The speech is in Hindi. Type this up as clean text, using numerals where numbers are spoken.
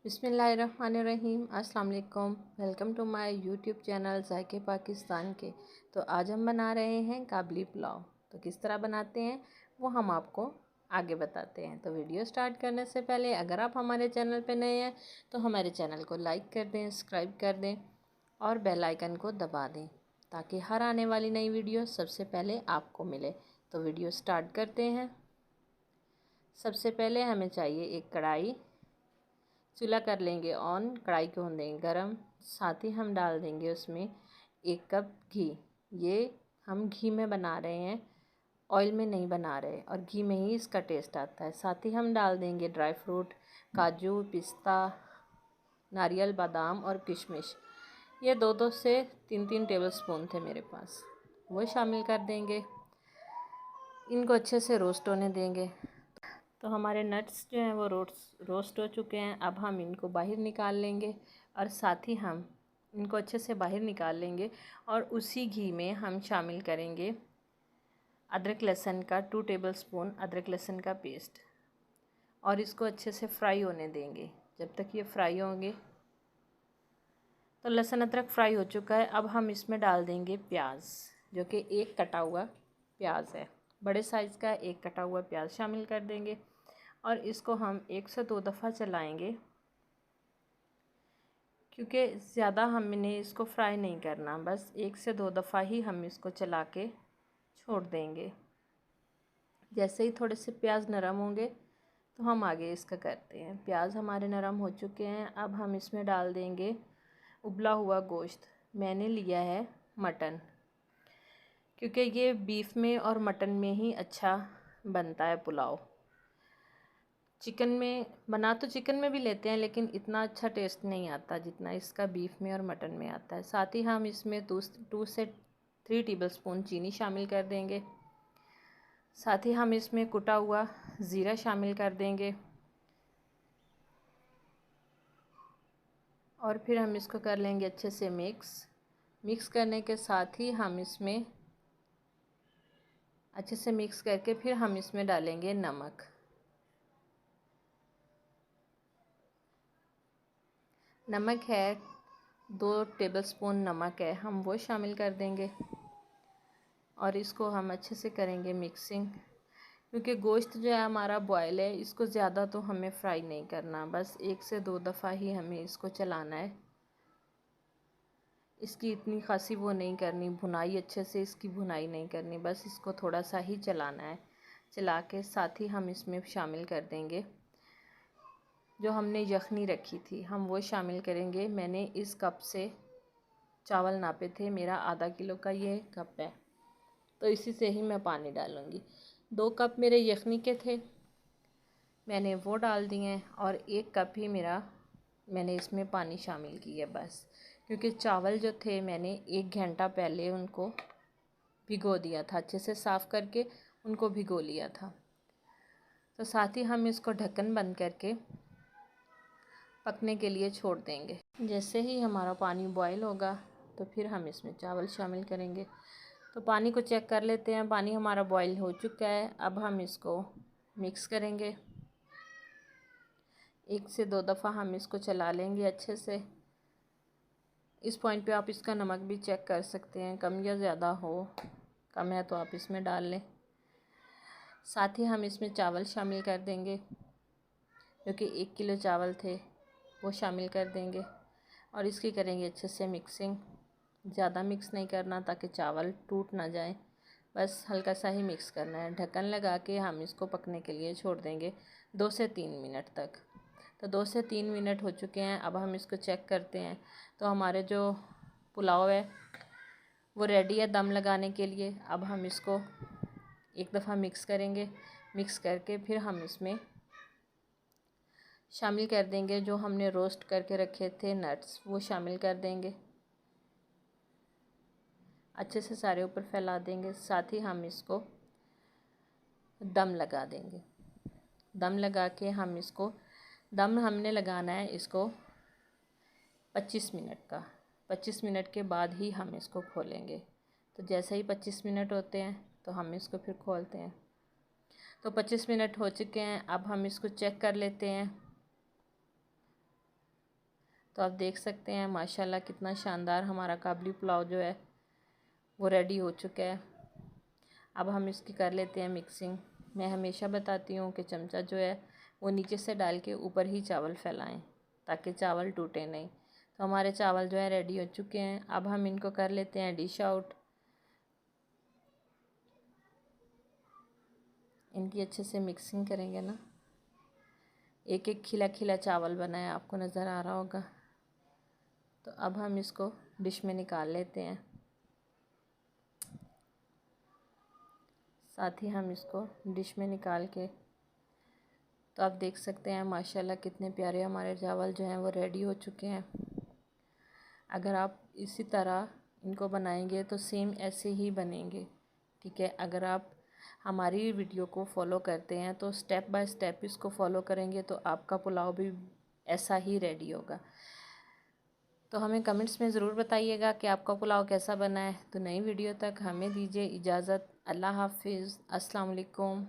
बिस्मिल्लाहिर्रहमानिर्रहीम। अस्सलाम वालेकुम। Welcome to my YouTube channel ज़ायके पाकिस्तान के। तो आज हम बना रहे हैं काबली पुलाव। तो किस तरह बनाते हैं वो हम आपको आगे बताते हैं। तो वीडियो स्टार्ट करने से पहले अगर आप हमारे चैनल पर नए हैं तो हमारे चैनल को लाइक कर दें, सब्सक्राइब कर दें और बेल आइकन को दबा दें ताकि हर आने वाली नई वीडियो सबसे पहले आपको मिले। तो वीडियो स्टार्ट करते हैं। सबसे पहले हमें चाहिए एक कढ़ाई। चूल्हा कर लेंगे ऑन, कढ़ाई को होने देंगे गरम। साथ ही हम डाल देंगे उसमें 1 कप घी। ये हम घी में बना रहे हैं, ऑयल में नहीं बना रहे, और घी में ही इसका टेस्ट आता है। साथ ही हम डाल देंगे ड्राई फ्रूट, काजू, पिस्ता, नारियल, बादाम और किशमिश। ये 2-2 से 3-3 टेबल स्पून थे मेरे पास, वो शामिल कर देंगे। इनको अच्छे से रोस्ट होने देंगे। तो हमारे नट्स जो हैं वो रोस्ट हो चुके हैं। अब हम इनको बाहर निकाल लेंगे और साथ ही हम इनको अच्छे से बाहर निकाल लेंगे और उसी घी में हम शामिल करेंगे अदरक लहसुन का 2 टेबलस्पून अदरक लहसुन का पेस्ट, और इसको अच्छे से फ्राई होने देंगे। जब तक ये फ्राई होंगे, तो लहसुन अदरक फ्राई हो चुका है। अब हम इसमें डाल देंगे प्याज, जो कि एक कटा हुआ प्याज है, बड़े साइज़ का एक कटा हुआ प्याज शामिल कर देंगे और इसको हम 1 से 2 दफ़ा चलाएंगे, क्योंकि ज़्यादा हमने इसको फ्राई नहीं करना, बस 1 से 2 दफ़ा ही हम इसको चला के छोड़ देंगे। जैसे ही थोड़े से प्याज नरम होंगे तो हम आगे इसका करते हैं। प्याज हमारे नरम हो चुके हैं। अब हम इसमें डाल देंगे उबला हुआ गोश्त। मैंने लिया है मटन, क्योंकि ये बीफ में और मटन में ही अच्छा बनता है पुलाव। चिकन में बना तो चिकन में भी लेते हैं, लेकिन इतना अच्छा टेस्ट नहीं आता जितना इसका बीफ में और मटन में आता है। साथ ही हम इसमें 2 से 3 टेबलस्पून चीनी शामिल कर देंगे। साथ ही हम इसमें कुटा हुआ ज़ीरा शामिल कर देंगे और फिर हम इसको कर लेंगे अच्छे से मिक्स करने के साथ ही हम इसमें अच्छे से मिक्स करके फिर हम इसमें डालेंगे नमक। नमक है 2 टेबलस्पून नमक है, हम वो शामिल कर देंगे और इसको हम अच्छे से करेंगे मिक्सिंग। क्योंकि गोश्त जो है हमारा बॉयल है, इसको ज़्यादा तो हमें फ्राई नहीं करना, बस 1 से 2 दफ़ा ही हमें इसको चलाना है। इसकी इतनी खासी वो नहीं करनी, भुनाई अच्छे से इसकी भुनाई नहीं करनी, बस इसको थोड़ा सा ही चलाना है। चला के साथ ही हम इसमें शामिल कर देंगे जो हमने यखनी रखी थी, हम वो शामिल करेंगे। मैंने इस कप से चावल नापे थे, मेरा आधा किलो का ये कप है, तो इसी से ही मैं पानी डालूँगी। 2 कप मेरे यखनी के थे, मैंने वो डाल दिए हैं, और 1 कप ही मैंने इसमें पानी शामिल किया बस। क्योंकि चावल जो थे मैंने 1 घंटा पहले उनको भिगो दिया था, अच्छे से साफ़ करके उनको भिगो लिया था। तो साथ ही हम इसको ढक्कन बंद करके पकने के लिए छोड़ देंगे। जैसे ही हमारा पानी बॉयल होगा तो फिर हम इसमें चावल शामिल करेंगे। तो पानी को चेक कर लेते हैं, पानी हमारा बॉयल हो चुका है। अब हम इसको मिक्स करेंगे, 1 से 2 दफ़ा हम इसको चला लेंगे अच्छे से। इस पॉइंट पे आप इसका नमक भी चेक कर सकते हैं, कम या ज़्यादा हो, कम है तो आप इसमें डाल लें। साथ ही हम इसमें चावल शामिल कर देंगे, क्योंकि 1 किलो चावल थे, वो शामिल कर देंगे और इसकी करेंगे अच्छे से मिक्सिंग। ज़्यादा मिक्स नहीं करना ताकि चावल टूट ना जाए, बस हल्का सा ही मिक्स करना है। ढक्कन लगा के हम इसको पकने के लिए छोड़ देंगे 2 से 3 मिनट तक। तो 2 से 3 मिनट हो चुके हैं। अब हम इसको चेक करते हैं। तो हमारे जो पुलाव है वो रेडी है दम लगाने के लिए। अब हम इसको एक दफ़ा मिक्स करेंगे, मिक्स करके फिर हम इसमें शामिल कर देंगे जो हमने रोस्ट करके रखे थे नट्स, वो शामिल कर देंगे। अच्छे से सारे ऊपर फैला देंगे। साथ ही हम इसको दम लगा देंगे। दम लगा के हम इसको दम हमने लगाना है इसको 25 मिनट का। 25 मिनट के बाद ही हम इसको खोलेंगे। तो जैसे ही 25 मिनट होते हैं तो हम इसको फिर खोलते हैं। तो 25 मिनट हो चुके हैं। अब हम इसको चेक कर लेते हैं। तो आप देख सकते हैं माशाल्लाह कितना शानदार हमारा काबली पुलाव जो है वो रेडी हो चुका है। अब हम इसकी कर लेते हैं मिक्सिंग। मैं हमेशा बताती हूँ कि चमचा जो है वो नीचे से डाल के ऊपर ही चावल फैलाएं ताकि चावल टूटे नहीं। तो हमारे चावल जो है रेडी हो चुके हैं। अब हम इनको कर लेते हैं डिश आउट। इनकी अच्छे से मिक्सिंग करेंगे ना। एक एक खिला खिला चावल बनाया, आपको नज़र आ रहा होगा। तो अब हम इसको डिश में निकाल लेते हैं। साथ ही हम इसको डिश में निकाल के, तो आप देख सकते हैं माशाल्लाह कितने प्यारे हमारे चावल जो हैं वो रेडी हो चुके हैं। अगर आप इसी तरह इनको बनाएंगे तो सेम ऐसे ही बनेंगे, ठीक है। अगर आप हमारी वीडियो को फॉलो करते हैं तो स्टेप बाय स्टेप इसको फॉलो करेंगे तो आपका पुलाव भी ऐसा ही रेडी होगा। तो हमें कमेंट्स में ज़रूर बताइएगा कि आपका पुलाव कैसा बना है। तो नई वीडियो तक हमें दीजिए इजाज़त। अल्लाह हाफिज़, अस्सलाम वालेकुम।